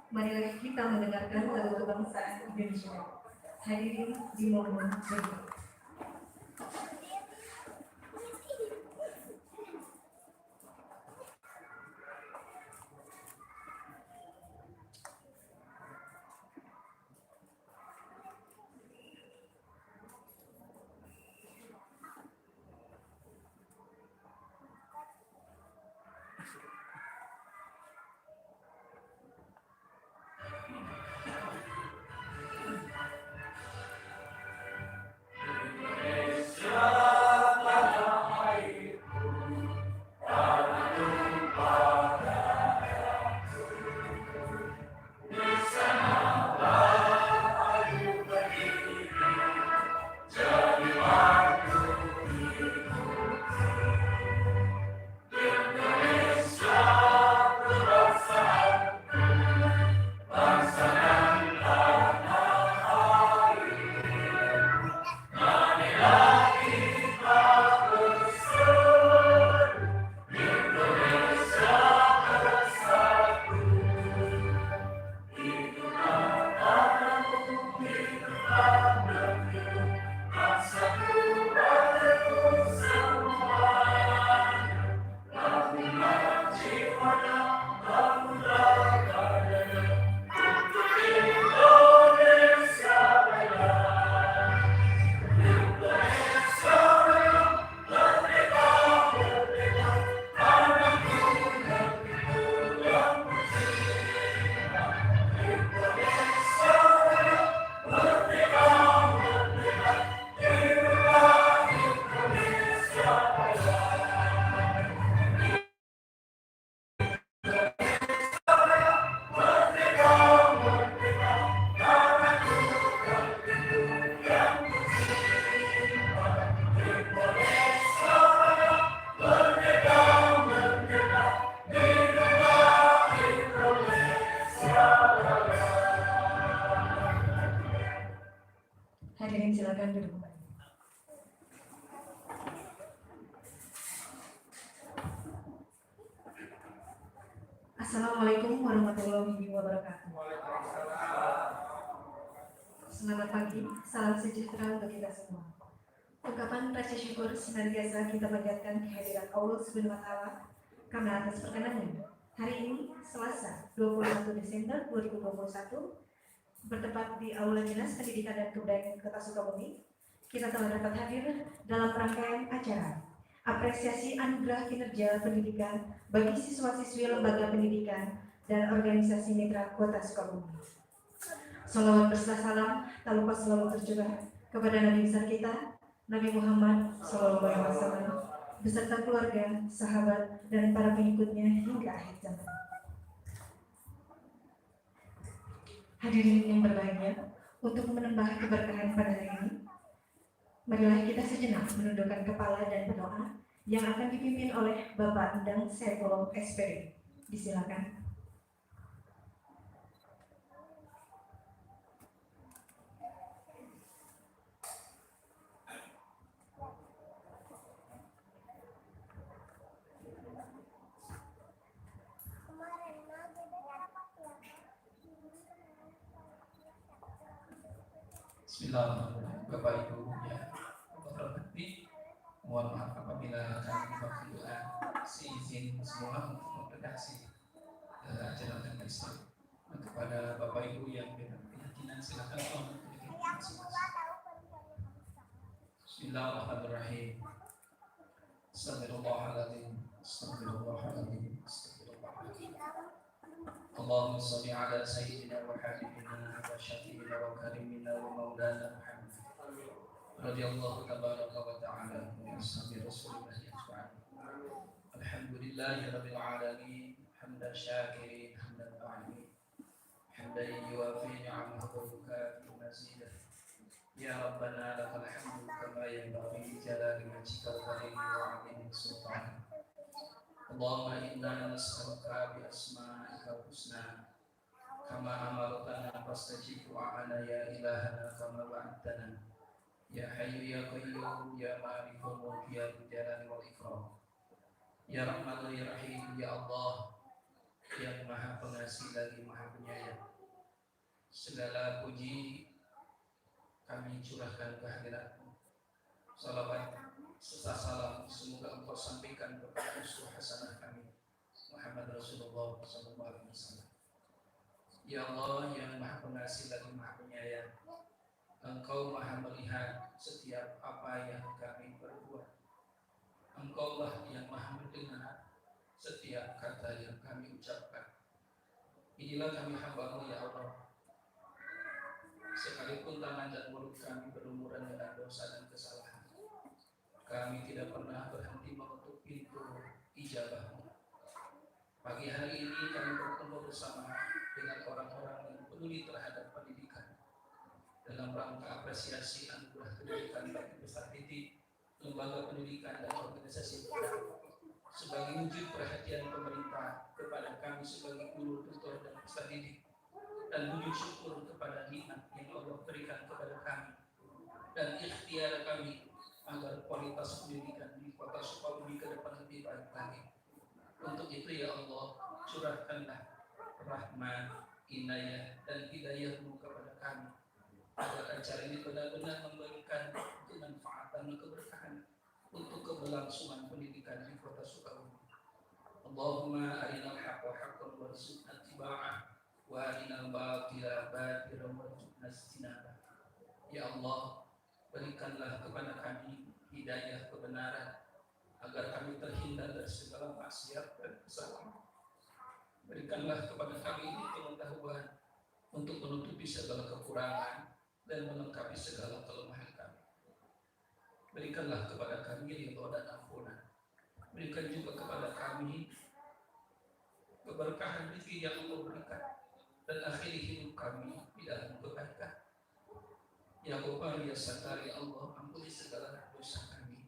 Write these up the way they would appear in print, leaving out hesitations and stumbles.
Marilah kita mendengarkan lagu kebangsaan Indonesia. Hadirin dimohon berdiri. Hadirin silakan duduk kembali. Assalamualaikum warahmatullahi wabarakatuh. Selamat pagi, salam sejahtera untuk kita semua. Ungkapan rasa syukur senantiasa kita panjatkan kehadiran Allah Subhanahu wa Ta'ala karena atas perkenannya. Hari ini Selasa 21 Desember 2021 bertepat di Aula Dinas Pendidikan dan Kebudayaan Kota Sukabumi, kita telah dapat hadir dalam rangkaian acara apresiasi anugerah kinerja pendidikan bagi siswa-siswi lembaga pendidikan dan organisasi mitra Kota Sukabumi. Salawat berserta salam tak lupa selalu tercurah kepada Nabi besar kita, Nabi Muhammad SAW, beserta keluarga, sahabat, dan para pengikutnya hingga akhir zaman. Hadirin yang berbahagia, untuk menambah keberkahan pada hari ini, marilah kita sejenak menundukkan kepala dan berdoa yang akan dipimpin oleh Bapak Endang Saifullah SPD. Disilakan. Bismillahirrahmanirrahim. Bapak Ibu yang terhormati, mohon maaf apabila kami berdua izin semua untuk memredaksi acara agama Islam. Kepada Bapak Ibu yang berkeyakinan silakan untuk masing-masing. Bismillahirrahmanirrahim. Astagfirullahaladzim. Astagfirullahaladzim. Astagfirullahaladzim. Allahumma salli ala sayyidina wa habibina wa syafi'ina wa karimina wa maulana Muhammad radhiyallahu tabaraka wa ta'ala wa ashabi rasulillah ajma'in. Alhamdulillahi rabbil alamin, hamdan syakirin, hamdan ta'ala, hamdan yuwafi ni'amahu wa yukafi mazidah. Ya Rabbana lakal hamdu kama yanbaghi li jalali wajhikal karim wa 'azimi sultanik. Allahumma inna nas'aluka bi asma'ikal husna kama amartana fastajib du'ana ya ilahana kama wa'adtana. Ya Hayyu ya Qayyum ya Malikul Mulk ya Dzal Jalali wal Ikram. Ya Rahman ya Rahim ya Allah yang Maha Pengasih lagi Maha Penyayang. Segala puji kami curahkan kehadirat-Mu. Salawat serta salam semoga Engkau sampaikan kepada uswah hasanah kami Muhammad Rasulullah SAW. Ya Allah yang Maha Pengasih lagi Maha Penyayang, Engkau Maha melihat setiap apa yang kami perbuat. Engkau lah yang Maha mendengar setiap kata yang kami ucapkan. Inilah kami hamba-Mu ya Allah. Sekalipun tangan dan mulut kami berlumuran dengan dosa dan kesalahan, kami tidak pernah berhenti mengetuk pintu ijabah-Mu. Pagi hari ini kami bertemu bersama dengan orang-orang yang peduli terhadap pendidikan dalam rangka apresiasi anugerah pendidikan bagi peserta didik, lembaga pendidikan dan organisasi bergerak sebagai wujud perhatian pemerintah kepada kami sebagai guru, tutor dan peserta didik, dan wujud syukur kepada nikmat yang Allah berikan kepada kami dan ikhtiar kami agar kualitas pendidikan di Kota Sukabumi ke depan lebih baik lagi. Untuk itu ya Allah, curahkanlah rahmat, inayah dan hidayah-Mu kepada kami agar acara ini benar-benar memberikan kemanfaatan dan keberkahan untuk keberlangsungan pendidikan di Kota Sukabumi. Allahumma arinal haqqa haqqan warzuqna ittiba'ah wa arinal batila batilan warzuqna ijtinabah. Ya Allah, berikanlah kepada kami hidayah kebenaran agar kami terhindar dari segala maksiat dan kesalahan. Berikanlah kepada kami pengetahuan untuk menutupi segala kekurangan dan melengkapi segala kelemahan kami. Berikanlah kepada kami ridho dan ampunan. Berikan juga kepada kami keberkahan rezeki yang Allah berikan dan akhiri hidup kami di dalam kebaikan. Ya Ghaffar ya Sattar ya Allah, ampuni segala dosa kami,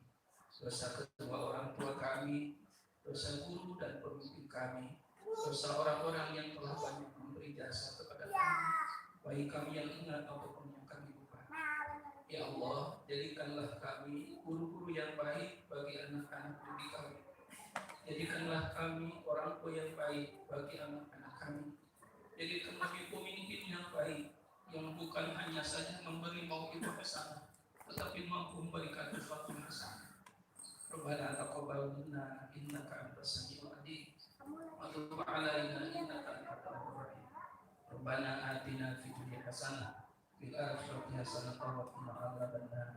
dosa kedua orang tua kami, dosa guru dan pemimpin kami, dosa orang-orang yang telah banyak memberi jasa kepada kami, baik kami yang ingat ataupun yang kami lupa. Ya Allah, jadikanlah kami guru-guru yang baik bagi anak-anak didik kami. Jadikanlah kami orang tua yang baik bagi anak-anak kami. Jadikan kami pemimpin yang baik, yang bukan hanya saja memberi mau'izah hasanah, tetapi mampu memberikan sesuatu yang hasanah. Rabbana taqabbal minna innaka antas samiul alim wa tub 'alaina innaka antat tawwabur rahim. Rabbana atina fid dunya hasanah fil akhirati hasanah wa qina adzabannar.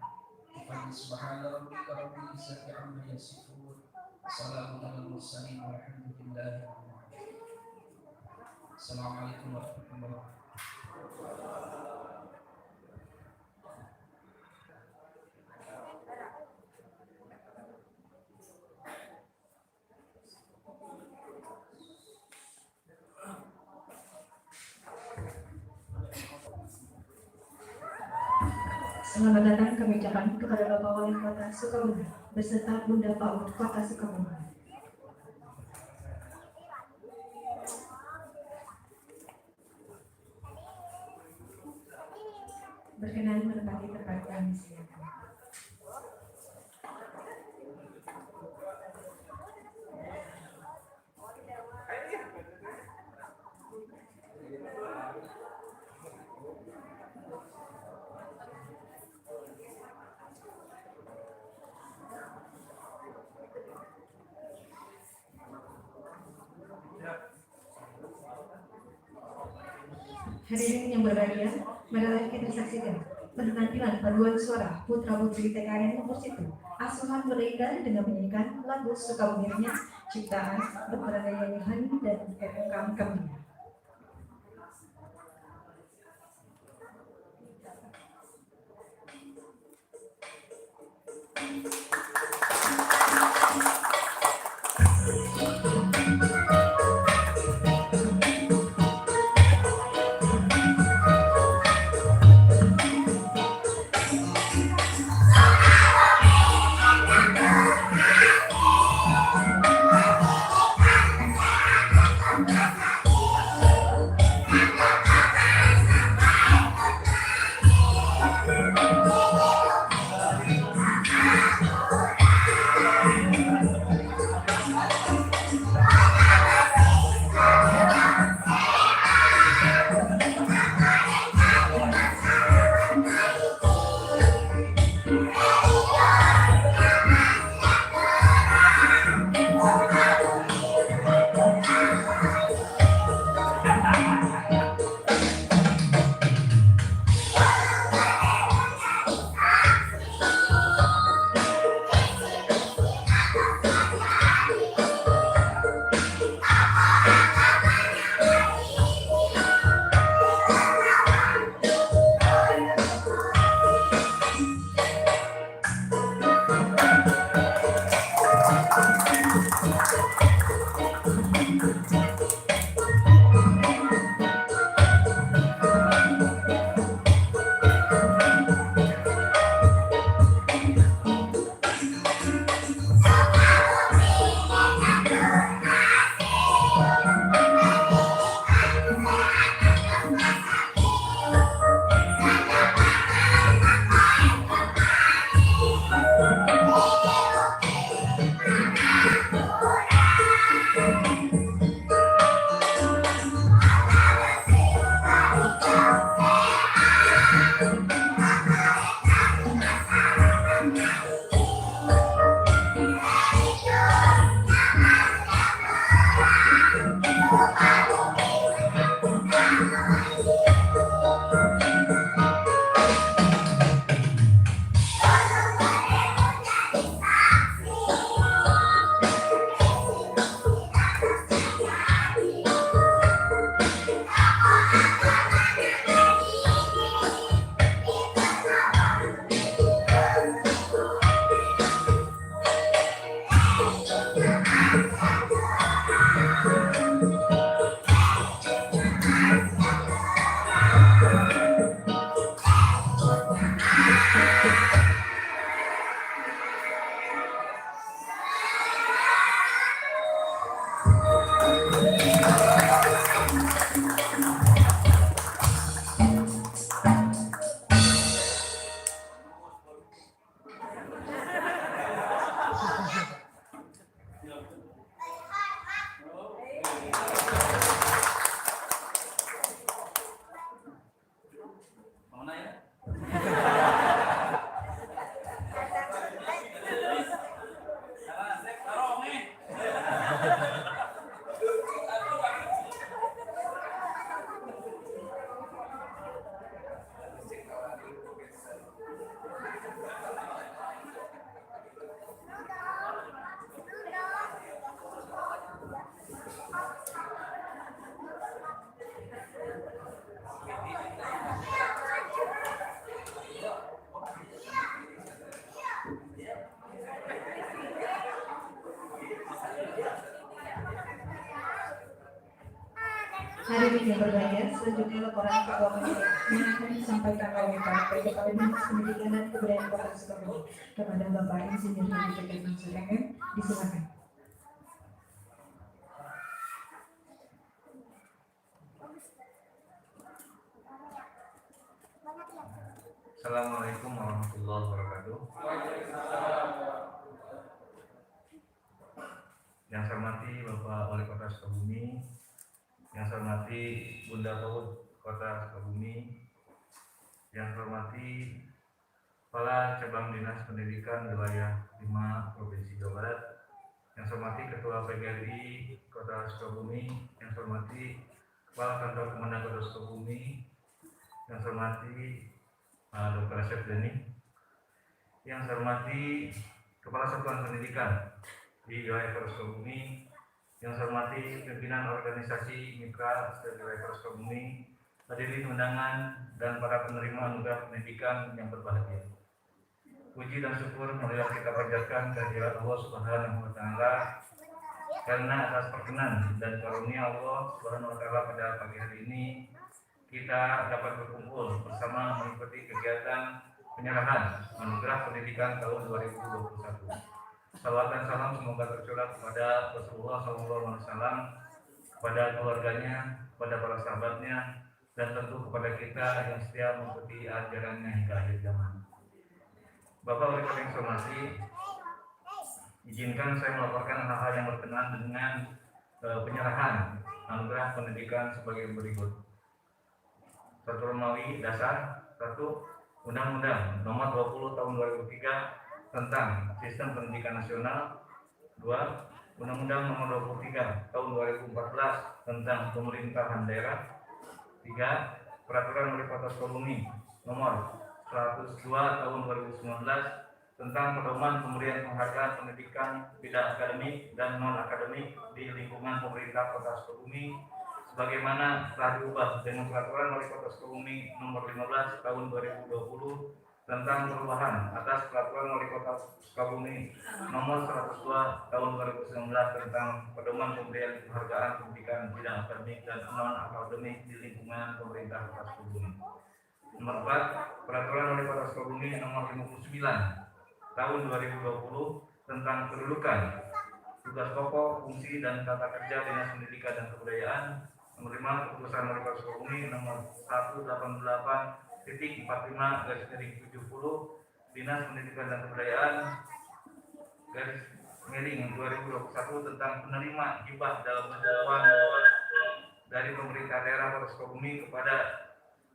Subhana rabbika rabbil izzati 'amma yasifun. Assalamu alal mursalin walhamdulillahi rabbil alamin. Assalamualaikum warahmatullahi wabarakatuh. Selamat datang kami ucapkan kepada Bapak Wali Kota Sukabumi beserta Bunda PAUD Kota Sukabumi. Berkenan menempati tempat kami silakan. Hadirin yang berbahagia, marilah kita saksikan penampilan paduan suara putra-putri TKN nomor 1 Asuhan Merdeka dengan menyanyikan lagu Sukabuminya ciptaan Dr. Daya Yohani dan RMK Kamia. Hadirin yang berbahagia, selanjutnya laporan Ketua Panitia yang akan disampaikan oleh Pak Kepala Dinas Pendidikan dan Kebudayaan Kota Sukabumi kepada Bapak Insinyur Hadi Cahyanto Mansur MM. Disilakan. Assalamualaikum warahmatullahi wabarakatuh. Yang saya hormati Bapak Wali Kota Sukabumi, yang saya hormati Bunda Paud Kota Sukabumi, yang saya hormati Kepala Cabang Dinas Pendidikan Wilayah 5 Provinsi Jawa Barat, yang saya hormati Ketua PGRI Kota Sukabumi, yang saya hormati Kepala Kantor Komandan Kota Sukabumi, yang saya hormati Dr. Asep Deni, yang saya hormati Kepala Satuan Pendidikan di wilayah Kota Sukabumi, yang saya hormati pimpinan organisasi mitra di wilayah Kota Sukabumi, hadirin undangan dan para penerima anugerah pendidikan yang berbahagia. Puji dan syukur marilah kita panjatkan kehadirat Allah Subhanahu wa Ta'ala karena atas perkenan dan karunia Allah Subhanahu wa Ta'ala pada pagi hari ini kita dapat berkumpul bersama mengikuti kegiatan penyerahan anugerah pendidikan tahun 2021. Salawat dan salam semoga tercurah kepada Rasulullah SAW, kepada keluarganya, kepada para sahabatnya, dan tentu kepada kita yang setia mengikuti ajarannya hingga akhir zaman. Bapak Wali Kota yang saya hormati, izinkan saya melaporkan hal-hal yang berkenaan dengan penyerahan anugerah pendidikan sebagai berikut. Satu Romawi Dasar, 1. Undang-Undang Nomor 20 Tahun 2003 tentang Sistem Pendidikan Nasional. 2. Undang-Undang Nomor 23 Tahun 2014 tentang Pemerintahan Daerah. 3. Peraturan Wali Kota Sukabumi Nomor 102 Tahun 2019 tentang pedoman pemberian penghargaan pendidikan bidang akademik dan non-akademik di lingkungan pemerintah Kota Sukabumi sebagaimana telah diubah dengan Peraturan Wali Kota Sukabumi Nomor 15 Tahun 2020 tentang perubahan atas Peraturan Wali Kota Sukabumi Nomor 102 Tahun 2019 tentang pedoman pemberian penghargaan pendidikan bidang akademik dan non-akademik di lingkungan pemerintah Kota Sukabumi. Nomor 4. Peraturan Wali Kota Sukabumi Nomor 59 Tahun 2020 tentang kedudukan, tugas pokok, fungsi dan tata kerja Dinas Pendidikan dan Kebudayaan. Nomor 5. Keputusan Wali Kota Sukabumi Nomor 188.45/70 Dinas Pendidikan dan Kebudayaan /2021 tentang penerima hibah dalam bentuk dari pemerintah daerah Kota Sukabumi kepada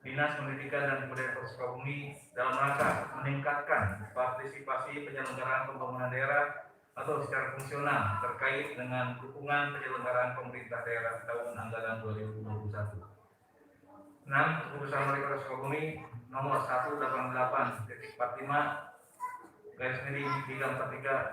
Dinas Pendidikan dan Kebudayaan Kota Sukabumi dalam rangka meningkatkan partisipasi penyelenggaraan pembangunan daerah atau secara fungsional terkait dengan dukungan penyelenggaraan pemerintah daerah tahun anggaran 2021. Keputusan Wali Kota Sukabumi nomor 188/45/343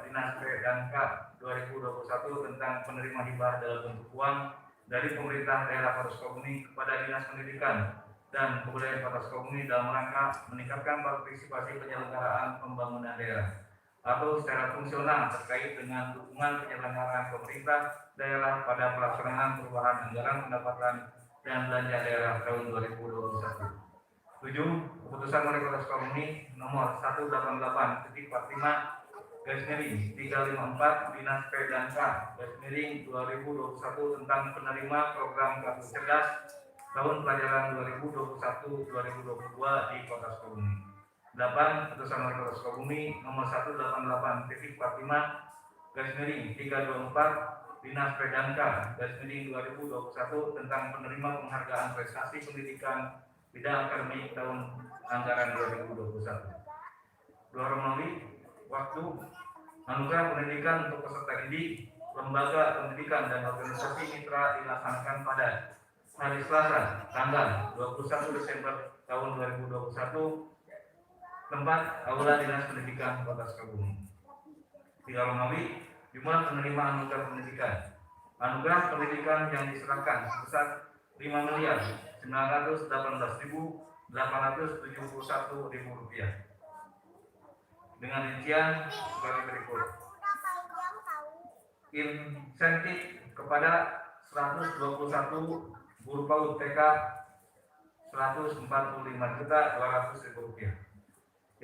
Dinas P&K 2021 tentang penerima hibah dalam bentuk uang dari pemerintah daerah Kota Sukabumi kepada Dinas Pendidikan dan Kebudayaan Kota Sukabumi dalam rangka meningkatkan partisipasi penyelenggaraan pembangunan daerah atau secara fungsional terkait dengan dukungan penyelenggaraan pemerintah daerah pada pelaksanaan perubahan anggaran pendapatan dan belanja daerah tahun 2021. 7. Keputusan Wali Kota Sukabumi nomor 188/45/354 Dinas P&K 2021 tentang penerima program Kartu Cerdas tahun pelajaran 2021-2022 di Kota Sukabumi. 8. Keputusan Wali Kota Sukabumi nomor 188/45/324 Dinas P&K 2021 tentang penerima penghargaan prestasi pendidikan bidang akademik tahun anggaran 2021. 2. Romawi, waktu anugerah pendidikan untuk peserta didik, lembaga pendidikan dan organisasi mitra dilaksanakan pada hari Selasa tanggal 21 Desember tahun 2021, tempat Aula Dinas Pendidikan Kota Sukabumi. 3. Romawi, jumlah penerima anugerah pendidikan. Anugerah pendidikan yang diserahkan sebesar Rp5.918.871 dengan rincian sebagai berikut. Insentif kepada 121 guru PAUD TK Rp145.200.000.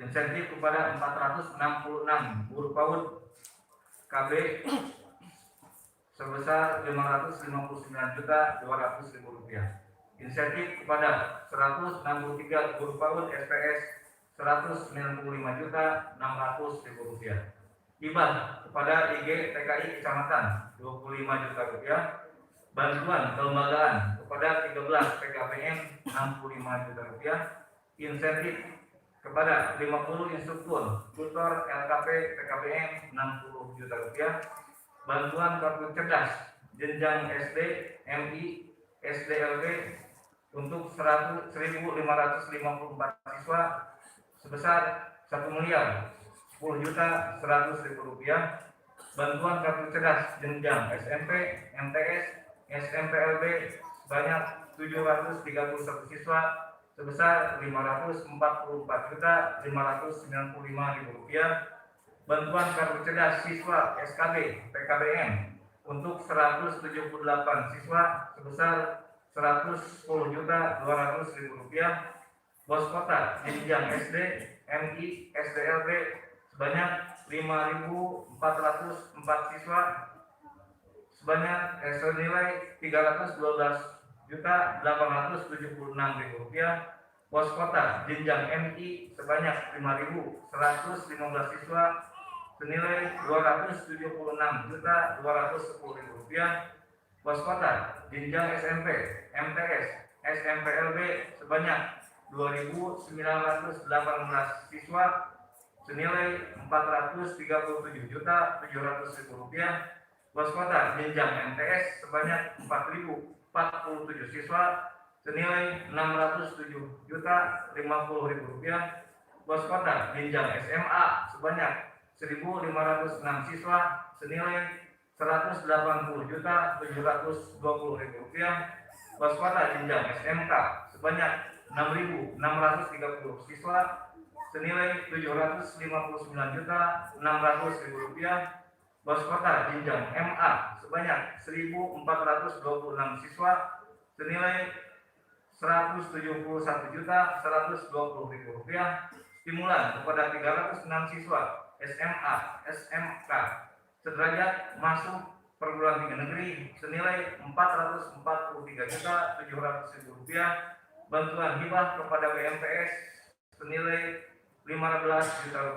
Insentif kepada 466 guru PAUD KB sebesar Rp559.200.000. Insentif kepada 163 guru PAUD SPS Rp195.600.000. Hibah kepada IG TKI Kecamatan Rp25 juta. Bantuan kelembagaan kepada 13 PKPM Rp65 juta. Insentif kepada 50 instruktur tutor LKP PKPM Rp60 juta. Bantuan kartu cerdas jenjang SD, MI, SDLB untuk 1.554 siswa sebesar Rp1.010.100.000. Bantuan kartu cerdas jenjang SMP, MTS, SMPLB sebanyak 731 siswa sebesar Rp544.595.000. Bantuan kartu cerdas siswa SKB PKBM untuk 178 siswa sebesar Rp110.200.000. Bos kota jenjang SD, MI, SDLB sebanyak 5.404 siswa senilai Rp312.876.000. Pos kota jenjang MI sebanyak 5.115 siswa senilai Rp276.210.000. Pos kota jenjang SMP, MTS, SMPLB sebanyak 2.918 siswa senilai Rp437.700.000. Pos kota jenjang MTS sebanyak 4.047 siswa senilai Rp607.050.000. Pos kota jenjang SMA sebanyak 1.506 siswa senilai Rp180.720.000. Pos kota jenjang SMK sebanyak 6.630 siswa senilai Rp759.600.000. Pos kota jenjang MA sebanyak 1.426 siswa senilai Rp171.120.000. Stimulan kepada 306 siswa SMA, SMK sederajat masuk perguruan tinggi negeri senilai Rp443.700.000. Bantuan hibah kepada BMPS senilai Rp15 juta.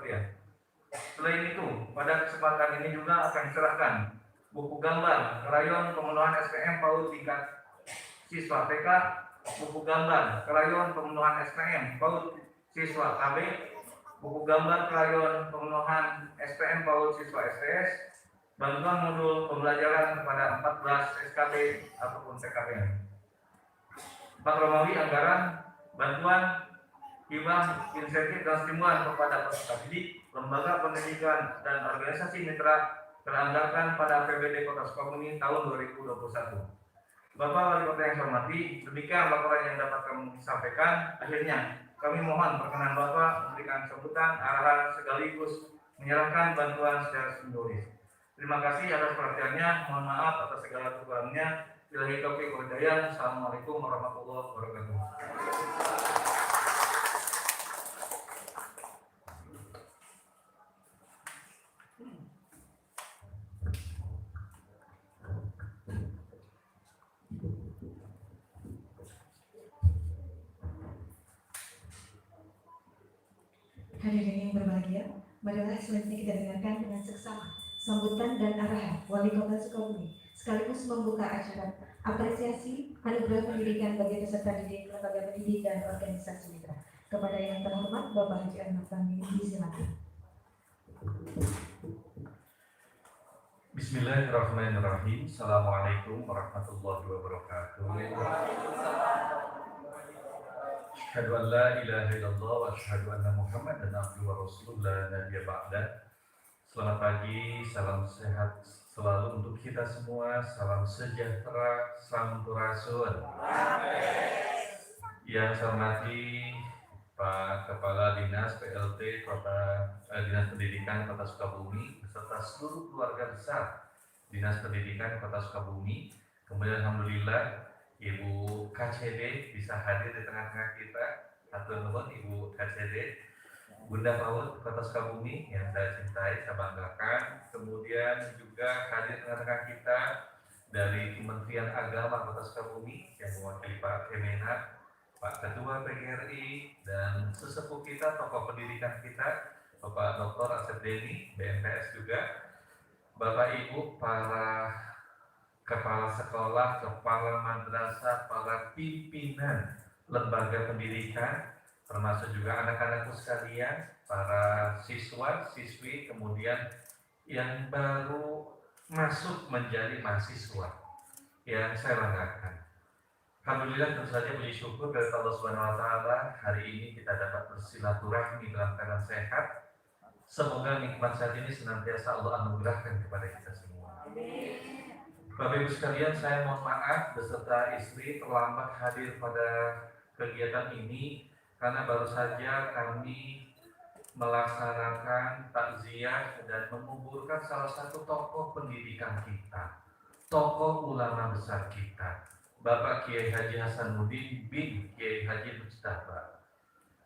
Selain itu, pada kesempatan ini juga akan diserahkan buku gambar krayon pemenuhan SPM PAUD tingkat siswa TK, buku gambar krayon pemenuhan SPM PAUD siswa KB, buku gambar krayon pemenuhan SPM PAUD siswa STS, bantuan modul pembelajaran kepada 14 SKB ataupun PKBM. Pak Romawi, anggaran bantuan hibah insentif dan stimulan kepada peserta didik, lembaga pendidikan dan organisasi mitra teranggarkan pada APBD Kota Sukabumi tahun 2021. Bapak Wali Kota yang saya hormati, demikian laporan yang dapat kami sampaikan. Akhirnya, kami mohon perkenan Bapak memberikan sambutan, arahan sekaligus menyerahkan bantuan secara simbolis. Terima kasih atas perhatiannya. Mohon maaf atas segala kekurangannya. Billahi taufiq wal hidayah. Assalamualaikum warahmatullahi wabarakatuh. Hadirin yang berbahagia, marilah selanjutnya kita dengarkan dengan seksama sambutan dan arahan Wali Kota Sukabumi sekaligus membuka acara apresiasi anugerah pendidikan bagi peserta didik lembaga pendidik dan organisasi mitra. Kepada yang terhormat Bapak Haji Ahmad Fahmi, disilakan. Bismillahirrahmanirrahim. Assalamualaikum warahmatullahi wabarakatuh. Asyhadu an la ilaha illallah wa asyhadu anna Muhammadan abduhu wa rasuluhu la nabiyya ba'da. Selamat pagi, salam sehat selalu untuk kita semua, salam sejahtera, sampurasun. Yang saya hormati Pak Kepala Dinas PLT Dinas Pendidikan Kota Sukabumi beserta seluruh keluarga besar Dinas Pendidikan Kota Sukabumi. Kemudian alhamdulillah Ibu KCD bisa hadir di tengah-tengah kita. Hatur nuhun Ibu KCD, Bunda PAUD Kota Sukabumi yang saya cintai, saya banggakan. Kemudian juga hadir di tengah-tengah kita dari Kementerian Agama Kota Sukabumi yang mewakili Pak Kemenak, Pak Ketua PGRI, dan sesepuh kita, tokoh pendidikan kita, Bapak Dr. Asep Deni, BMTS juga, Bapak Ibu, para kepala sekolah, kepala madrasah, para pimpinan lembaga pendidikan, termasuk juga anak-anakku sekalian, para siswa, siswi, kemudian yang baru masuk menjadi mahasiswa yang saya banggakan. Alhamdulillah, tentu saja puji syukur dari Allah Subhanahu wa Ta'ala, hari ini kita dapat bersilaturahmi dalam keadaan sehat. Semoga nikmat saat ini senantiasa Allah anugerahkan kepada kita semua. Bapak Ibu sekalian, saya mohon maaf beserta istri terlambat hadir pada kegiatan ini karena baru saja kami melaksanakan takziah dan menguburkan salah satu tokoh pendidikan kita, tokoh ulama besar kita, Bapak Kiai Haji Hasanuddin bin Kiai Haji Mujtaba.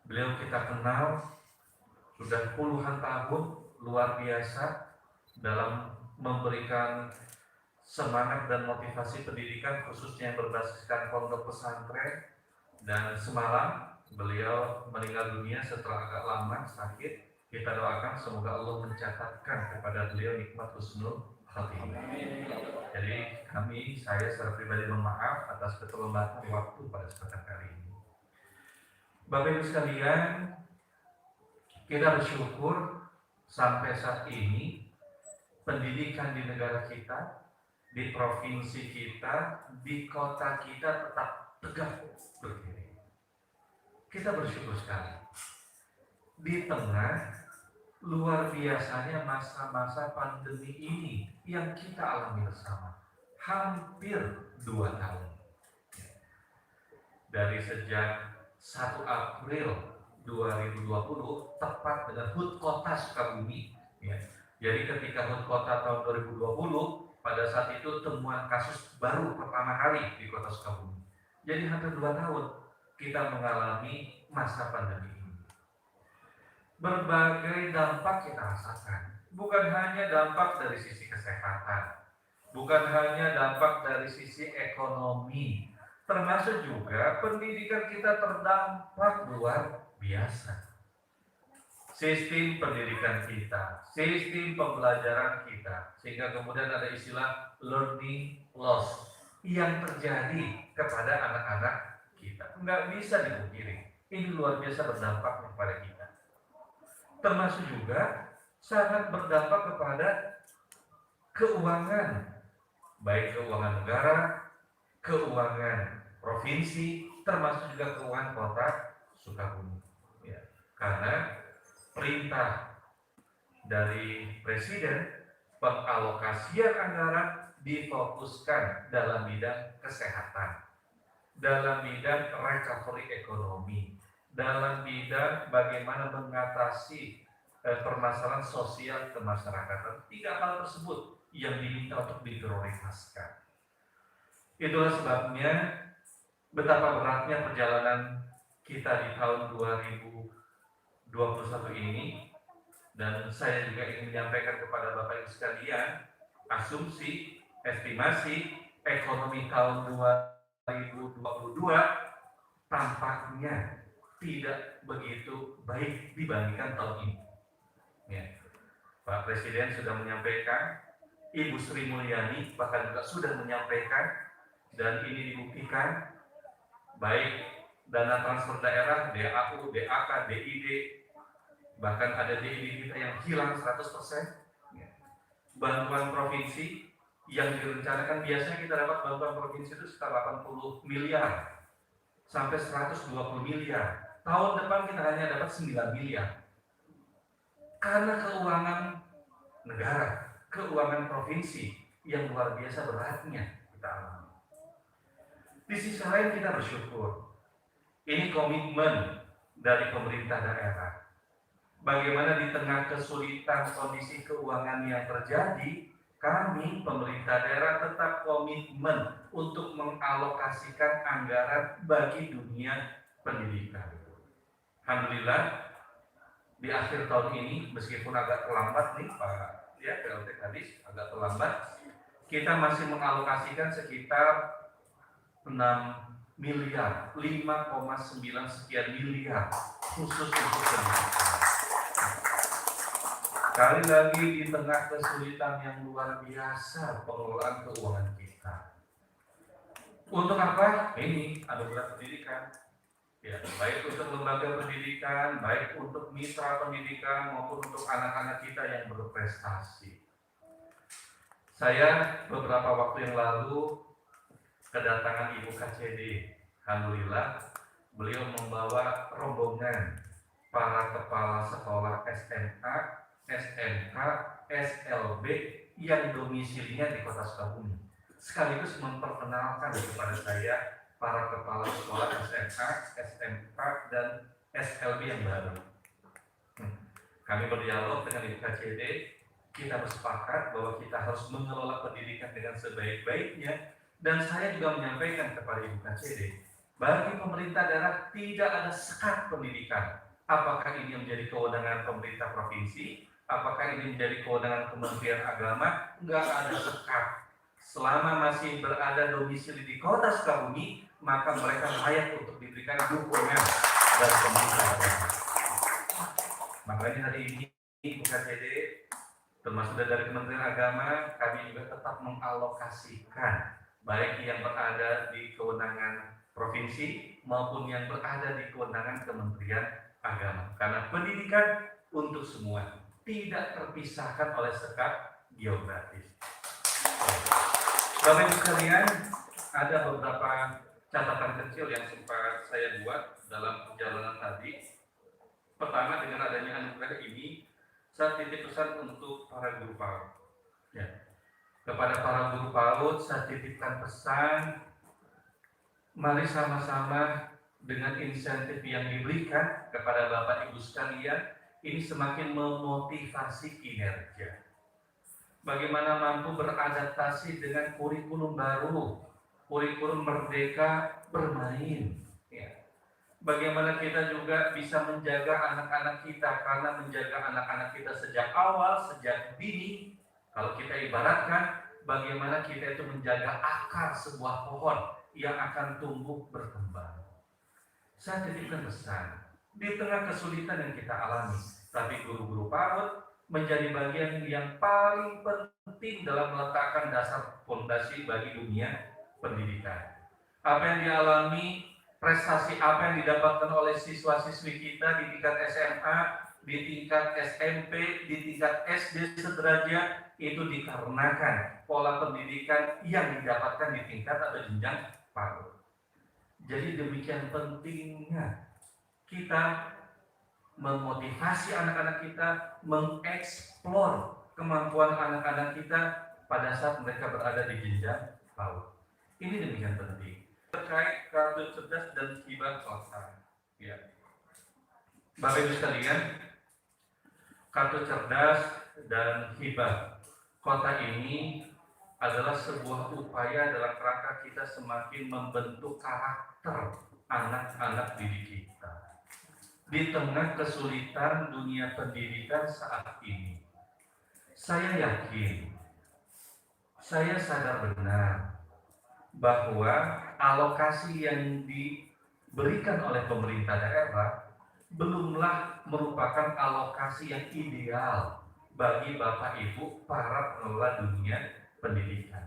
Beliau kita kenal sudah puluhan tahun, luar biasa dalam memberikan semangat dan motivasi pendidikan khususnya yang berbasiskan pondok pesantren. Dan semalam beliau meninggal dunia setelah agak lama sakit. Kita doakan semoga Allah mencatatkan kepada beliau nikmat husnul khatimah. Jadi saya secara pribadi mohon maaf atas keterlambatan waktu pada kesempatan kali ini. Bapak Ibu sekalian, kita bersyukur sampai saat ini pendidikan di negara kita, di provinsi kita, di kota kita tetap tegak berdiri. Kita bersyukur sekali. Di tengah luar biasanya masa-masa pandemi ini yang kita alami bersama, hampir 2 tahun. Dari sejak 1 April 2020, tepat dengan HUT Kota Sukabumi. Jadi ketika HUT Kota tahun 2020, pada saat itu temuan kasus baru pertama kali di Kota Sukabumi. Jadi hampir 2 tahun kita mengalami masa pandemi ini. Berbagai dampak kita rasakan. Bukan hanya dampak dari sisi kesehatan, bukan hanya dampak dari sisi ekonomi, termasuk juga pendidikan kita terdampak luar biasa. Sistem pendidikan kita, sistem pembelajaran kita, sehingga kemudian ada istilah learning loss yang terjadi kepada anak-anak kita. Nggak bisa dipungkiri, ini luar biasa berdampak kepada kita. Termasuk juga sangat berdampak kepada keuangan, baik keuangan negara, keuangan provinsi, termasuk juga keuangan Kota Sukabumi. Ya, karena perintah dari Presiden pengalokasian anggaran difokuskan dalam bidang kesehatan, dalam bidang recovery ekonomi, dalam bidang bagaimana mengatasi permasalahan sosial kemasyarakatan. 3 hal tersebut yang diminta untuk diprioritaskan. Itulah sebabnya betapa beratnya perjalanan kita di tahun 2021 ini, dan saya juga ingin menyampaikan kepada Bapak Ibu sekalian, asumsi, estimasi ekonomi tahun 2022 tampaknya tidak begitu baik dibandingkan tahun ini. Ya. Pak Presiden sudah menyampaikan, Ibu Sri Mulyani bahkan juga sudah menyampaikan, dan ini dibuktikan baik dana transfer daerah, DAU, DAK, DID, bahkan ada DID kita yang hilang 100%. Ya. Bantuan provinsi yang direncanakan, biasanya kita dapat bantuan provinsi itu sekitar 80 miliar sampai 120 miliar. Tahun depan kita hanya dapat 9 miliar. Karena keuangan negara, keuangan provinsi yang luar biasa beratnya kita alami. Di sisi lain kita bersyukur, ini komitmen dari pemerintah daerah. Bagaimana di tengah kesulitan kondisi keuangan yang terjadi, kami pemerintah daerah tetap komitmen untuk mengalokasikan anggaran bagi dunia pendidikan. Alhamdulillah, di akhir tahun ini, meskipun agak terlambat nih Pak PLT Kadis, agak terlambat, kita masih mengalokasikan sekitar 6 miliar, 5,9 sekian miliar khusus untuk pendidikan. Sekali lagi di tengah kesulitan yang luar biasa pengelolaan keuangan kita. Untuk apa? Ini anugerah pendidikan. Ya, baik untuk lembaga pendidikan, baik untuk mitra pendidikan maupun untuk anak-anak kita yang berprestasi. Saya beberapa waktu yang lalu kedatangan Ibu KCD. Alhamdulillah, beliau membawa rombongan para kepala sekolah SMA, SMK, SLB yang domisilinya di Kota Sukabumi. Sekaligus memperkenalkan kepada saya para kepala sekolah SMA, SMK, dan SLB yang baru. Kami berdialog dengan Ibu KCD, kita bersepakat bahwa kita harus mengelola pendidikan dengan sebaik-baiknya, dan saya juga menyampaikan kepada Ibu KCD, bagi pemerintah daerah tidak ada sekat pendidikan. Apakah ini menjadi kewenangan pemerintah provinsi, apakah ini menjadi kewenangan Kementerian Agama, enggak ada sekat. Selama masih berada domisili di Kota Sukabumi, maka mereka layak untuk diberikan dukungan dari pemerintah daerah. Makanya hari ini Ibu KCD, termasuk dari Kementerian Agama, kami juga tetap mengalokasikan baik yang berada di kewenangan provinsi maupun yang berada di kewenangan Kementerian Agama. Karena pendidikan untuk semua, tidak terpisahkan oleh sekat geografis. Bapak Ibu sekalian, ada beberapa catatan kecil yang sempat saya buat dalam perjalanan tadi. Pertama, dengan adanya anugerah ini, saya titip pesan untuk para guru PAUD. Ya. Kepada para guru PAUD, saya titipkan pesan, mari sama-sama dengan insentif yang diberikan kepada Bapak Ibu sekalian, ini semakin memotivasi kinerja. Bagaimana mampu beradaptasi dengan kurikulum baru, kurikulum merdeka bermain. Ya. Bagaimana kita juga bisa menjaga anak-anak kita, karena menjaga anak-anak kita sejak awal, sejak dini. Kalau kita ibaratkan, bagaimana kita itu menjaga akar sebuah pohon yang akan tumbuh berkembang. Saya titipkan pesan, di tengah kesulitan yang kita alami, tapi guru-guru PAUD menjadi bagian yang paling penting dalam meletakkan dasar fondasi bagi dunia pendidikan. Apa yang dialami, prestasi apa yang didapatkan oleh siswa-siswi kita di tingkat SMA, di tingkat SMP, di tingkat SD sederajat, itu dikarenakan pola pendidikan yang didapatkan di tingkat atau jenjang PAUD. Jadi demikian pentingnya kita memotivasi anak-anak kita, mengeksplor kemampuan anak-anak kita pada saat mereka berada di jenjang PAUD. Ini demikian penting. Terkait kartu cerdas dan hibah kota. Ya. Bapak Ibu sekalian, kartu cerdas dan hibah kota ini adalah sebuah upaya dalam rangka kita semakin membentuk karakter anak-anak didik kita. Di tengah kesulitan dunia pendidikan saat ini, saya yakin, saya sadar benar bahwa alokasi yang diberikan oleh pemerintah daerah belumlah merupakan alokasi yang ideal bagi Bapak Ibu para pengelola dunia pendidikan.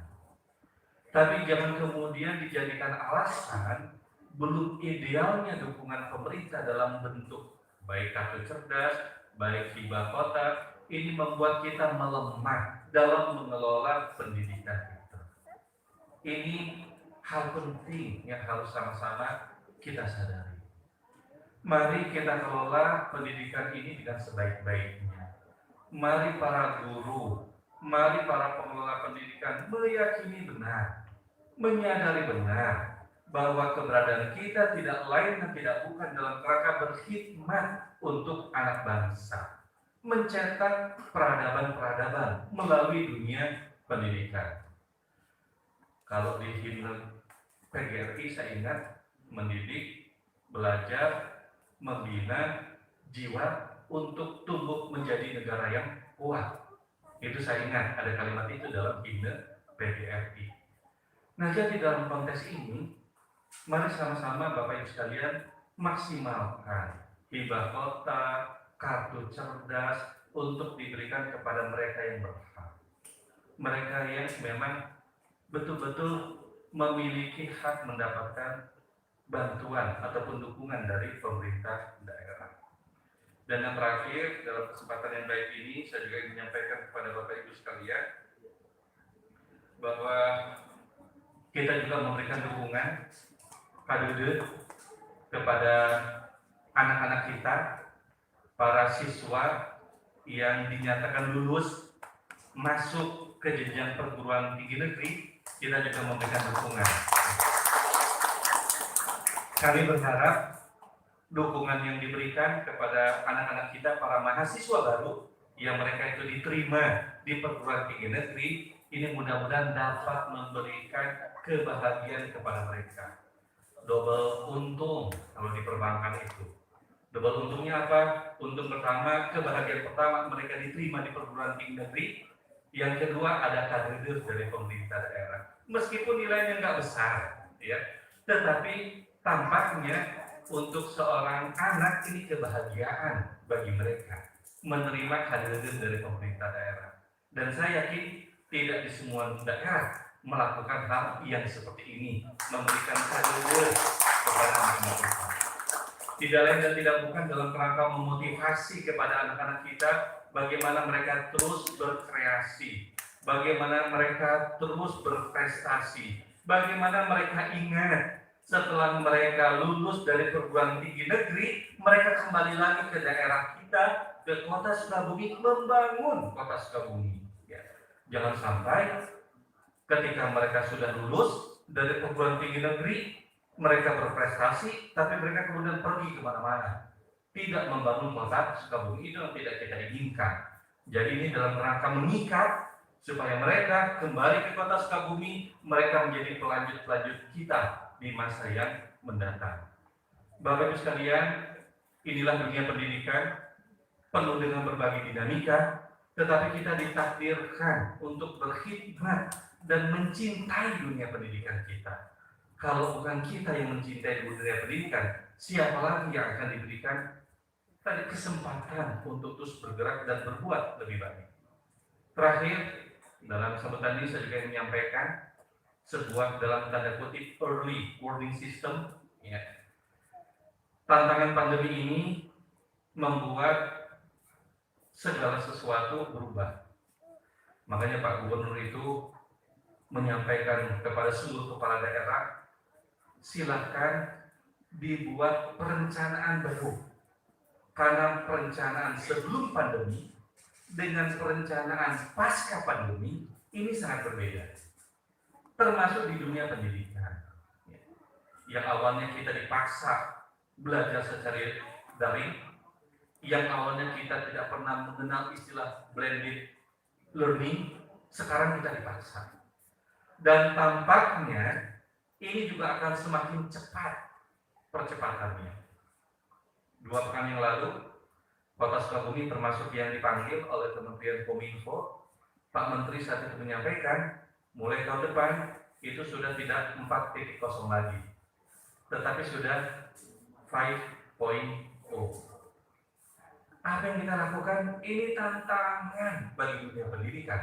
Tapi jangan kemudian dijadikan alasan belum idealnya dukungan pemerintah dalam bentuk baik kartu cerdas, baik hibah kota, ini membuat kita melemah dalam mengelola pendidikan kita. Ini hal penting yang harus sama-sama kita sadari. Mari kita kelola pendidikan ini dengan sebaik-baiknya. Mari para guru, mari para pengelola pendidikan meyakini benar, menyadari benar bahwa keberadaan kita tidak lain dan tidak bukan dalam rangka berkhidmat untuk anak bangsa, mencetak peradaban-peradaban melalui dunia pendidikan. Kalau di himne PGRI saya ingat mendidik, belajar, membina jiwa untuk tumbuh menjadi negara yang kuat. Itu saya ingat ada kalimat itu dalam himne PGRI. Nah, jadi dalam konteks ini, mari sama-sama Bapak Ibu sekalian maksimalkan hibah kota, kartu cerdas untuk diberikan kepada mereka yang berhak. Mereka yang memang betul-betul memiliki hak mendapatkan bantuan ataupun dukungan dari pemerintah daerah. Dan yang terakhir, dalam kesempatan yang baik ini, saya juga ingin menyampaikan kepada Bapak Ibu sekalian bahwa kita juga memberikan dukungan KDD kepada anak-anak kita, para siswa yang dinyatakan lulus masuk ke jenjang perguruan tinggi negeri, kita juga memberikan dukungan. Kami berharap dukungan yang diberikan kepada anak-anak kita, para mahasiswa baru yang mereka itu diterima di perguruan tinggi negeri, ini mudah-mudahan dapat memberikan kebahagiaan kepada mereka. Double untung kalau di perbankan itu. Double untungnya apa? Untung pertama, kebahagiaan pertama mereka diterima di perguruan tinggi negeri. Yang kedua, ada kader dari pemerintah daerah. Meskipun nilainya nggak besar, ya, tetapi tampaknya untuk seorang anak ini kebahagiaan bagi mereka menerima kader dari pemerintah daerah. Dan saya yakin tidak di semua daerah melakukan hal yang seperti ini, memberikan kader kepada anak-anak kita. Tidak lain dan tidak bukan dalam rangka memotivasi kepada anak-anak kita bagaimana mereka terus berkreasi, bagaimana mereka terus berprestasi, bagaimana mereka ingat setelah mereka lulus dari perguruan tinggi negeri, mereka kembali lagi ke daerah kita, ke kota Sukabumi, membangun kota Sukabumi. Ya. Jangan sampai ketika mereka sudah lulus dari perguruan tinggi negeri, mereka berprestasi, tapi mereka kemudian pergi kemana-mana, tidak membangun kota Sukabumi. Itu yang tidak kita inginkan. Jadi ini dalam rangka mengikat supaya mereka kembali ke kota Sukabumi, mereka menjadi pelanjut-pelanjut kita di masa yang mendatang. Bapak Ibu sekalian, inilah dunia pendidikan, penuh dengan berbagai dinamika, tetapi kita ditakdirkan untuk berkhidmat dan mencintai dunia pendidikan kita. Kalau bukan kita yang mencintai dunia pendidikan, siapa lagi yang akan diberikan tadi kesempatan untuk terus bergerak dan berbuat lebih baik. Terakhir, dalam sambutan ini saya juga ingin menyampaikan sebuah dalam tanda kutip early warning system. Ya. Tantangan pandemi ini membuat segala sesuatu berubah. Makanya Pak Gubernur itu menyampaikan kepada seluruh kepala daerah, silahkan dibuat perencanaan baru. Karena perencanaan sebelum pandemi dengan perencanaan pasca pandemi ini sangat berbeda. Termasuk di dunia pendidikan. Yang awalnya kita dipaksa belajar secara daring, yang awalnya kita tidak pernah mengenal istilah blended learning, sekarang kita dipaksa. Dan tampaknya ini juga akan semakin cepat percepatannya. 2 pekan yang lalu, Kota Sukabumi termasuk yang dipanggil oleh Kementerian Kominfo, Pak Menteri saat itu menyampaikan, mulai tahun depan itu sudah tidak 4.0 lagi, tetapi sudah 5.0. Apa yang kita lakukan? Ini tantangan bagi dunia pendidikan.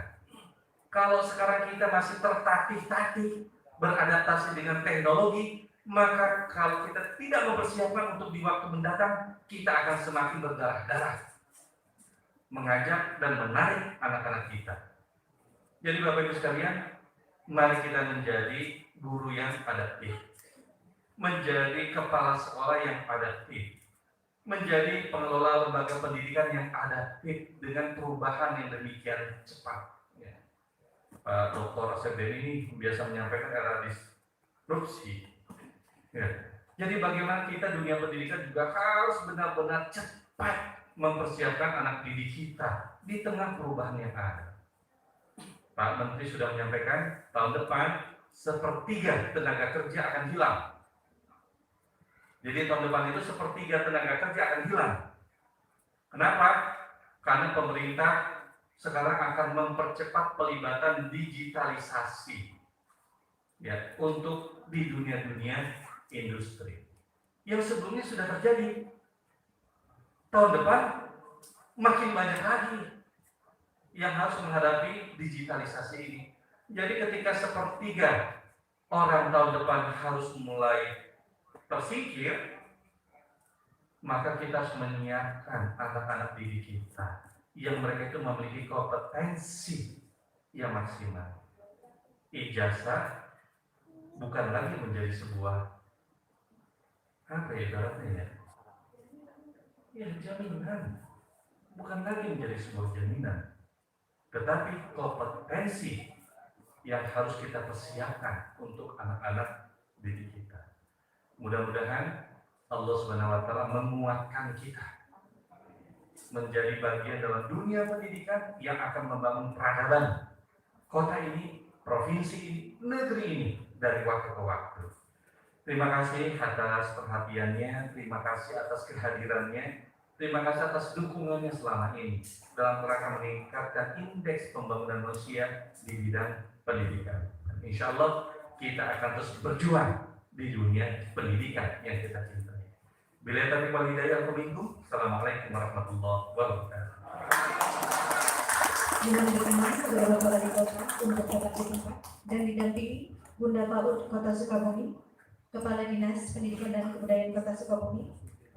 Kalau sekarang kita masih tertatih-tatih beradaptasi dengan teknologi, maka kalau kita tidak mempersiapkan untuk di waktu mendatang, kita akan semakin berdarah-darah mengajak dan menarik anak-anak kita. Jadi Bapak Ibu sekalian, mari kita menjadi guru yang adaptif, menjadi kepala sekolah yang adaptif, menjadi pengelola lembaga pendidikan yang adaptif dengan perubahan yang demikian cepat. Pak Dr. Asep ini biasa menyampaikan era disrupsi. Jadi bagaimana kita dunia pendidikan juga harus benar-benar cepat mempersiapkan anak didik kita di tengah perubahan yang ada. Pak Menteri sudah menyampaikan tahun depan 1/3 tenaga kerja akan hilang. Jadi tahun depan itu 1/3 tenaga kerja akan hilang. Kenapa? Karena pemerintah sekarang akan mempercepat pelibatan digitalisasi untuk di dunia-dunia industri. Yang sebelumnya sudah terjadi. Tahun depan makin banyak lagi yang harus menghadapi digitalisasi ini. Jadi ketika 1/3 orang tahun depan harus mulai tersingkir, maka kita harus menyiapkan anak-anak didik kita yang mereka itu memiliki kompetensi yang maksimal. Ijazah bukan lagi menjadi sebuah ibaratnya jaminan, bukan lagi menjadi sebuah jaminan, tetapi kompetensi yang harus kita persiapkan untuk anak-anak didik kita. Mudah-mudahan Allah Subhanahu wa Ta'ala menguatkan kita menjadi bagian dalam dunia pendidikan yang akan membangun peradaban kota ini, provinsi ini, negeri ini dari waktu ke waktu. Terima kasih atas perhatiannya, terima kasih atas kehadirannya, terima kasih atas dukungannya selama ini dalam rangka meningkatkan indeks pembangunan manusia di bidang pendidikan. Insya Allah kita akan terus berjuang di dunia pendidikan yang kita cintai. Bila taufiq wal hidayah, Assalamualaikum warahmatullahi wabarakatuh. Dengan dukungan Ketua Bapak Wali Kota untuk tetap setempat dan didampingi Bunda PAUD Kota Sukabumi, Kepala Dinas Pendidikan dan Kebudayaan Kota Sukabumi,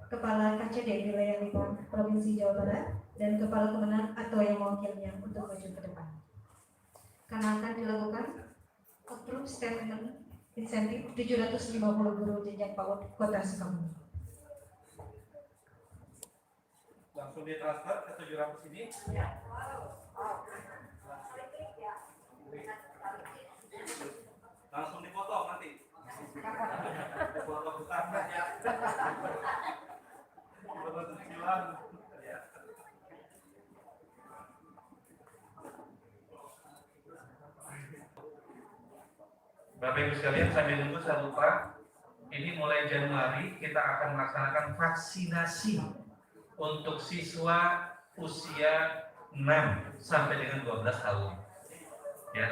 Kepala KCD Wilayah 5 Provinsi Jawa Barat, dan Kepala Kemenang atau yang mewakilnya untuk maju ke depan. Karena akan dilakukan approve statement insentif 750 guru jenjang PAUD Kota Sukabumi. Langsung ditransfer ke 700 ini. Langsung dipotong nanti. Dipotong besar saja. Dipotong kecilan. Bapak Ibu sekalian, sambil nunggu saya lupa. Ini mulai Januari kita akan melaksanakan vaksinasi untuk siswa usia 6 sampai dengan 12 tahun. Ya.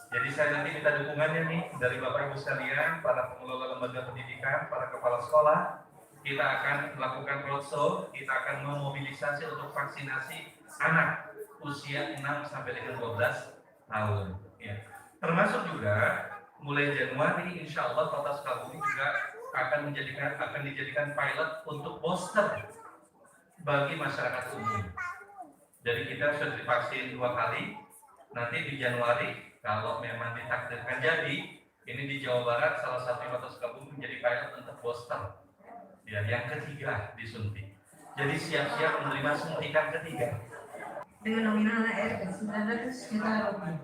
Jadi saya nanti minta dukungannya nih dari Bapak Ibu sekalian, para pengelola lembaga pendidikan, para kepala sekolah. Kita akan melakukan roadshow, kita akan memobilisasi untuk vaksinasi anak usia 6 sampai dengan 12 tahun. Ya. Termasuk juga mulai Januari, insya Allah Kota Sukabumi juga akan dijadikan pilot untuk booster bagi masyarakat umum. Jadi kita sudah divaksin 2 kali. Nanti di Januari kalau memang ditakdirkan jadi, Ini di Jawa Barat salah satu Kota Sukabumi menjadi pilot untuk booster. Ya, yang ketiga disuntik. Jadi siap-siap menerima suntikan ketiga. Dengan nominal AR 900 juta rupiah.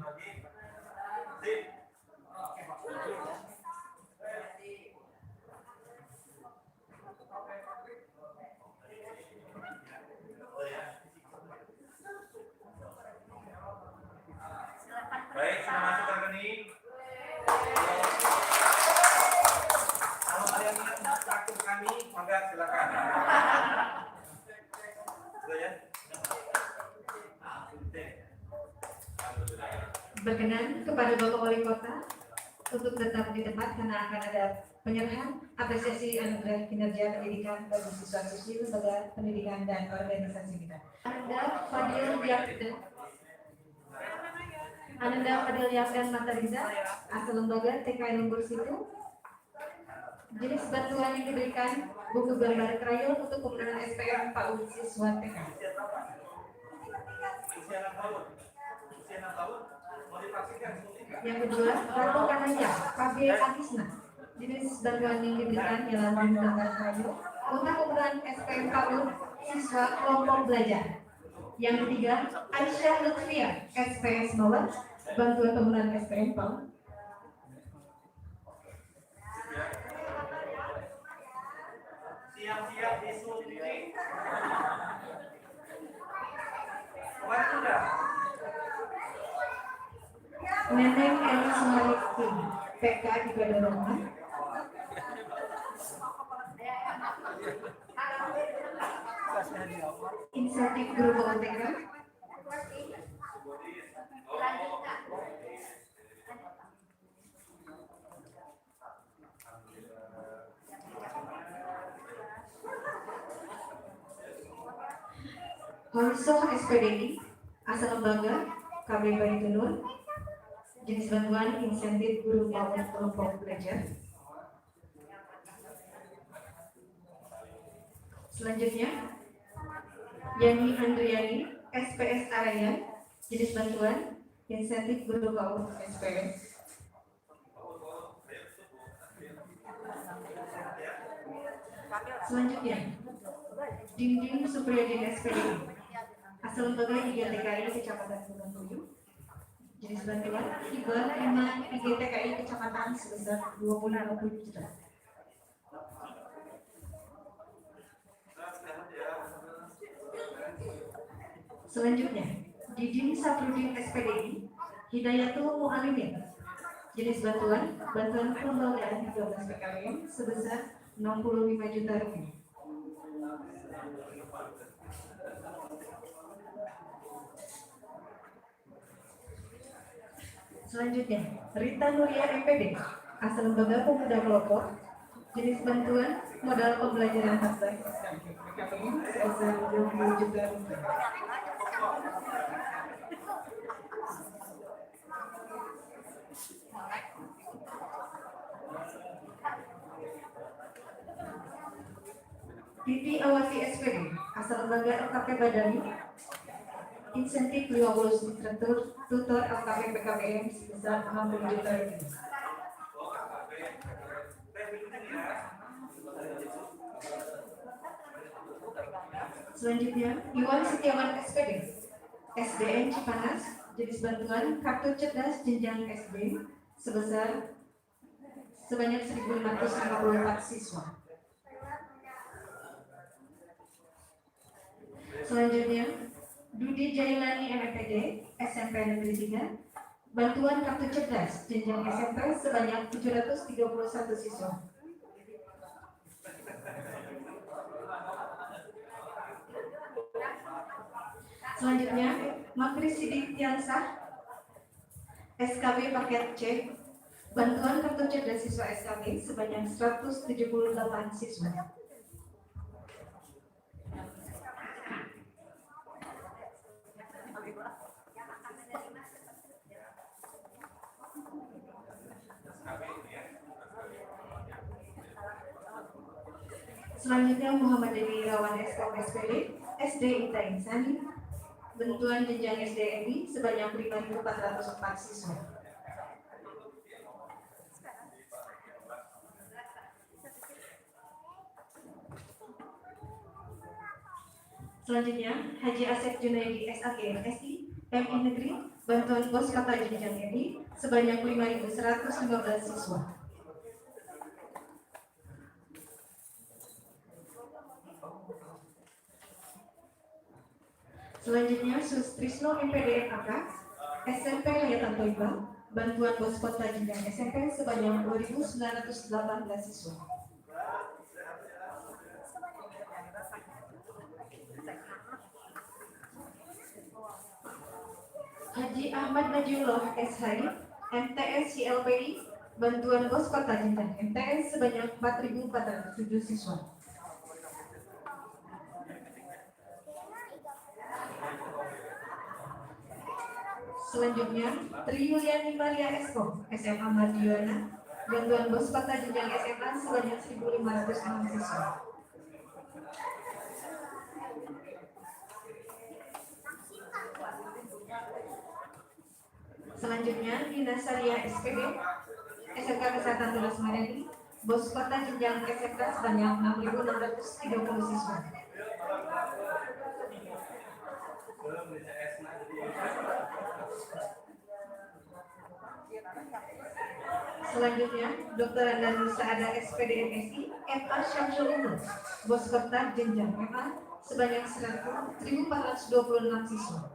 Baik, sudah masuk ke rekening. Kalau kalian ingat kartu kami, maka silakan. Sudah ya? Berkenan kepada Bapak Wali Kota untuk tetap di tempat karena akan ada penyerahan apresiasi anugerah kinerja pendidikan bagi siswa-siswi lembaga pendidikan dan organisasi kita. Ananda Fadil Yafdan Matariza, asal lembaga TKI Lumbur Situ. Jenis bantuan yang diberikan buku gambar krayon untuk pemenangan SPM PAUD siswa TK. Yang kedua, Ratu Kanaya, KB Agisna. Jenis bantuan yang diberikan ialah buku gambar krayon untuk pemenangan SPM PAUD siswa kelompok belajar. Yang ketiga, Aisyah Lutfia, SPS Mawar, bantuan pemenangan SPM PAUD. Siap-siap disuntik. Kemarin sudah. Neneng Eri Sumariti, PK di Badoroma. Insentif guru UTK. Holso SPDI, asal lembaga KB Baitunur. Jenis bantuan insentif guru maupun kelompok belajar. Selanjutnya, Yani Andriani, SPS Arayan, jenis bantuan insentif guru maupun SPS. Selanjutnya, Dinding Supriyadi SPDI, asal lembaga IGTKI Kecamatan Gunung Puyuh. Jenis bantuan hibah 5 IGTKI Kecamatan sebesar 20 juta. Selanjutnya, Didin Saprudin SPDI, Hidayatul Mu'alimin. Jenis bantuan kelembagaan 12 PKWM sebesar 65 juta rupiah. Selanjutnya, Rita Nuria MPD, asal lembaga pemuda kelompok. Jenis bantuan modal pembelajaran 14 PKWM sebesar 20 juta rupiah. Titi Awati SPD, asal lembaga LKP Badani. Insentif 50 tutor LKP PKBM sebesar 60 juta rupiah. Selanjutnya, Iwan Setiawan SPD, SDN Cipanas, jenis bantuan kartu cerdas jenjang SD sebesar sebanyak 1.554 siswa. Selanjutnya, Dudi Jailani MPD, SMP Negeri 3, bantuan kartu cerdas jenjang SMP sebanyak 731 siswa. Selanjutnya, Makri Sidik Tiansah, SKB paket C, bantuan kartu cerdas siswa SKB sebanyak 178 siswa. Selanjutnya, Muhammad Dewi Irawan SKB SPD, SD Ita Insani, bantuan jenjang SDMI sebanyak 5.404 siswa. Selanjutnya, Haji Asep Junaidi SAG MSI MI Negeri Bantuan Bos Kota Jenjang MI sebanyak 5.115 siswa. Selanjutnya, Sustrisno MPDN AK SMP Hayatan Toiba Bantuan Bos Kota Jenjang SMP sebanyak 2.918 siswa. Haji Ahmad Najiullah SHI MTS YLPI Bantuan Bos Kota Jenjang MTS sebanyak 4.407 siswa. Selanjutnya, Tri Yuliani Maria Esko SMA Mardiana Bantuan Bos Kota Jenjang SMA sebanyak 1.506 siswa. Selanjutnya, Dina Saria SPD SMK Kesehatan Tulus Madani Bos Kota Jenjang SMK sebanyak 6.630 siswa. Selanjutnya, Dr. Andan Saada SPD MSI MA Syamsul Umum Bos Kota Jenjang MA sebanyak 1.426 siswa.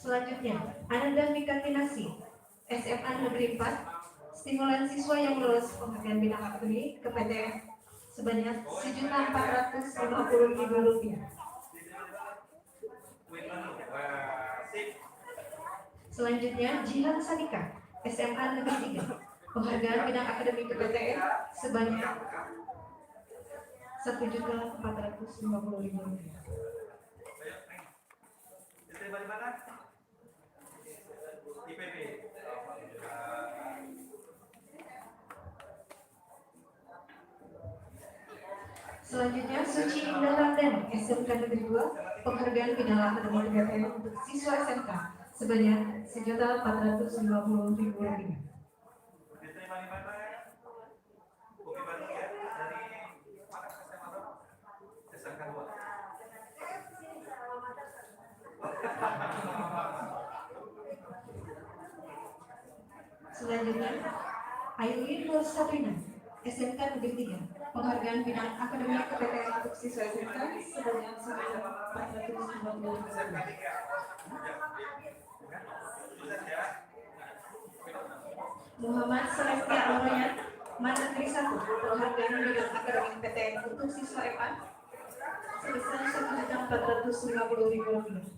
Selanjutnya, Ananda Mikatinasi SMA Negeri 4 stimulan siswa yang lulus pengertian bidang akademik ke PTN sebanyak Rp1.450.000. Selanjutnya, Jihan Sanika SMA Negeri 3 penghargaan bidang akademik ke PTN sebanyak Rp1.450.000. Selanjutnya, Suci Indah Ramdhani SMK Negeri 2 penghargaan bidang akademik PTN untuk siswa SMK sebanyak Rp1.450.000. Selanjutnya, Ayuin Nur Sabrina SMK Negeri 3 penghargaan bidang akademik ke PTN untuk siswa SMK sebanyak Rp450.000. Muhammad Celestia Alroyan Mandiri 1 penghargaan bidang akademik PTN untuk siswa MA sebesar Rp1.450.000.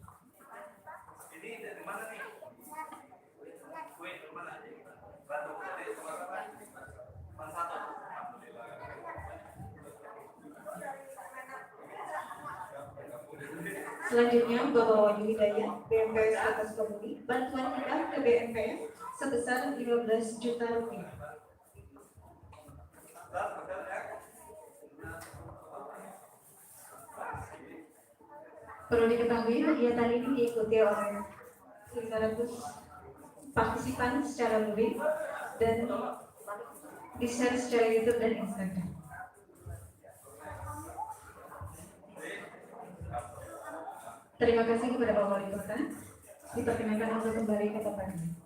Selanjutnya, Bapak Wahyu Hidayat BMPS Kota Sukabumi bantuan hibah ke BMPS sebesar Rp15 juta. Perlu diketahui kegiatan ini diikuti oleh 500 partisipan secara luring dan di-share secara YouTube dan Instagram. Terima kasih kepada Bapak Wali Kota. Diperkenankan untuk kembali ke tempatnya.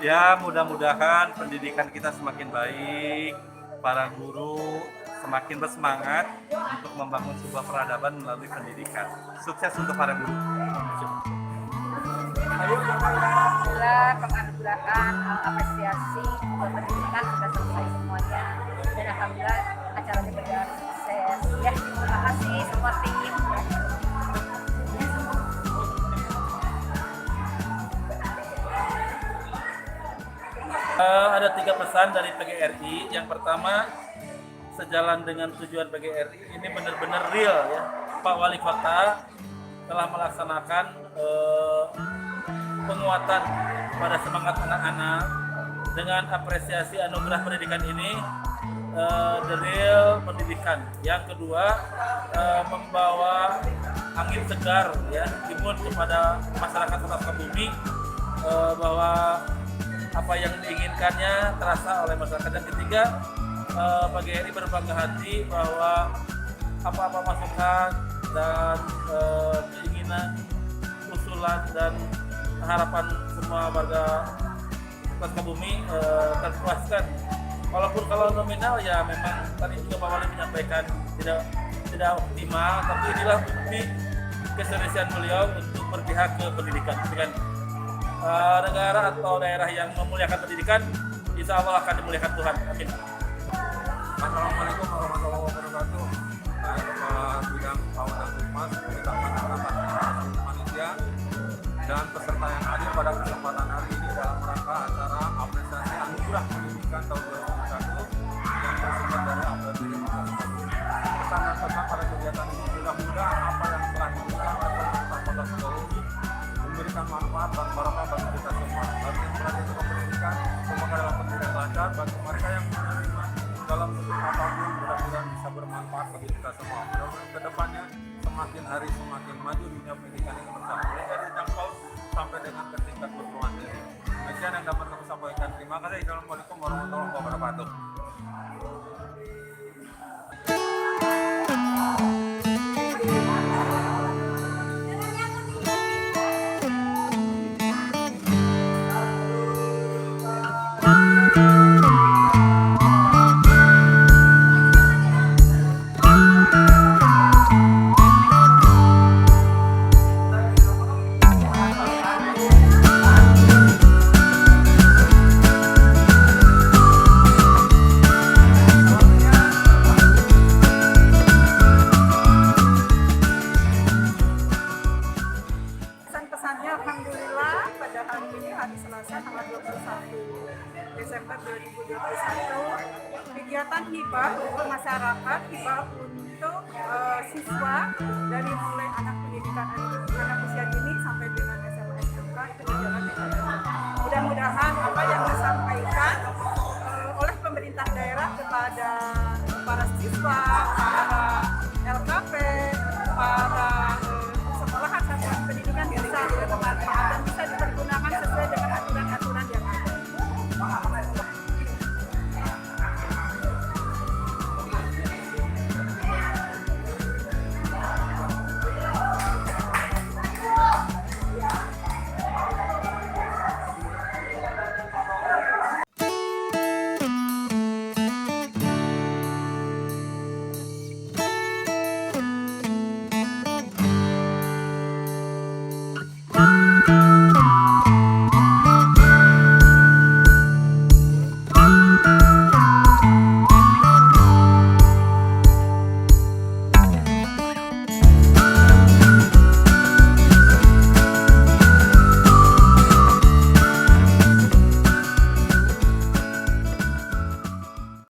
Ya, mudah-mudahan pendidikan kita semakin baik, para guru semakin bersemangat untuk membangun sebuah peradaban melalui pendidikan. Sukses untuk para guru. Alhamdulillah, penganugerahan apresiasi untuk pendidikan sudah selesai semuanya, dan alhamdulillah acaranya berjalan sukses. Ya, terima kasih semua tim. Ada 3 pesan dari PGRI. Yang pertama, sejalan dengan tujuan PGRI, ini benar-benar real ya. Pak Wali Kota telah melaksanakan penguatan pada semangat anak-anak dengan apresiasi anugerah pendidikan ini, the real pendidikan. Yang kedua, membawa angin segar ya, imun kepada masyarakat Kota Sukabumi, bahwa apa yang diinginkannya terasa oleh masyarakat. Yang ketiga, PGRI berbangga hati bahwa apa-apa masukan dan keinginan, usulan dan harapan semua warga Kota Sukabumi terpuaskan. Walaupun kalau nominal ya memang tadi juga Pak Wali menyampaikan tidak optimal, tapi inilah bukti keseriusan beliau untuk berpihak ke pendidikan. Dengan negara atau daerah yang memuliakan pendidikan, insya Allah akan dimuliakan Tuhan. Amin. Assalamualaikum warahmatullahi wabarakatuh. Saya Kepala Bidang Kawasan Humas Kementerian Asasi Manusia dan peserta yang hadir pada kesempatan hari ini dalam rangka acara apresiasi anugerah pendidikan tahun 2021 yang bersumber dari APBD Kota Sukabumi. Pesan dan pesan pada kegiatan ini mudah-mudahan apa yang telah diberikan oleh pemerintah Kota Sukabumi memberikan manfaat dan barokah bagi kita semua. Bagi yang berada di pendidikan, semoga dalam pendidikan lancar. Bagi mereka yang menerima dalam bentuk apapun, mudah-mudahan bisa bermanfaat bagi kita semua. Mudah-mudahan kedepannya semakin hari semakin maju dunia pendidikan ini bersama, mulai dari jangkau sampai dengan ke tingkat perguruan tinggi. Demikian yang dapat kami sampaikan. Terima kasih. Assalamualaikum warahmatullahi wabarakatuh. Pesan-pesannya alhamdulillah pada hari ini, hari Selasa tanggal 21 Desember 2021, kegiatan hibah untuk masyarakat, hibah untuk siswa dari mulai anak